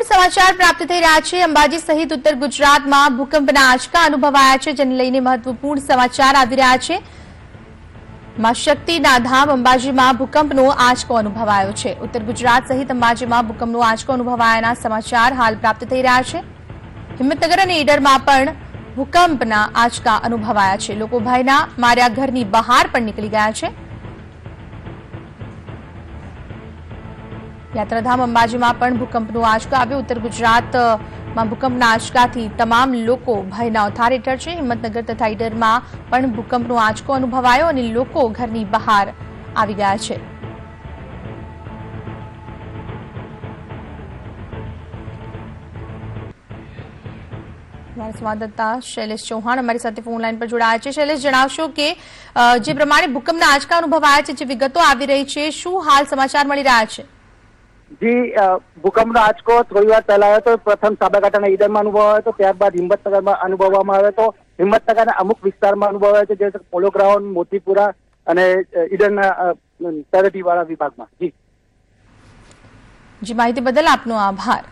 મહત્વપૂર્ણ સમાચાર પ્રાપ્ત થઈ રહ્યા છે। અંબાજી સહિત ઉત્તર ગુજરાતમાં ભૂકંપના આંચકા અનુભવાયા છે, જેને લઈને મહત્વપૂર્ણ સમાચાર આવી રહ્યા છે। માં શક્તિના ધામ અંબાજીમાં ભૂકંપનો આંચકો અનુભવાયો છે। ઉત્તર ગુજરાત સહિત અંબાજીમાં ભૂકંપનો આંચકો અનુભવાયાના સમાચાર હાલ પ્રાપ્ત થઈ રહ્યા છે। હિંમતનગર અને ઈડરમાં પણ ભૂકંપના આંચકા અનુભવાયા છે। લોકો ભયના માર્યા ઘરની બહાર પણ નીકળી ગયા છે। યાત્રાધામ અંબાજીમાં પણ ભૂકંપનો આંચકો આવ્યો। ઉત્તર ગુજરાતમાં ભૂકંપના આંચકાથી તમામ લોકો ભયના ઓથાર હેઠળ છે। હિંમતનગર તથા ઈડરમાં પણ ભૂકંપનો આંચકો અનુભવાયો અને લોકો ઘરની બહાર આવી ગયા છે। સંવાદદાતા શૈલેષ ચૌહાણ અમારી સાથે ફોન લાઈન પર જોડાયા છે। શૈલેષ, જણાવશો કે જે પ્રમાણે ભૂકંપના આંચકા અનુભવાયા છે, જે વિગતો આવી રહી છે, શું હાલ સમાચાર મળી રહ્યા છે? જી, ભૂકંપનો આંચકો થોડી વાર પહેલા આવ્યો તો પ્રથમ સાબરકાંઠાના ઈડરમાં અનુભવાયો હતો, ત્યારબાદ હિંમતનગરમાં અનુભવવામાં આવ્યો હતો। હિંમતનગરના અમુક વિસ્તારમાં અનુભવાયો છે, જે પોલો ગ્રાઉન્ડ, મોતીપુરા અને ઈડરના તળેટીવાળા વિભાગમાં। જી, માહિતી બદલ આપનો આભાર।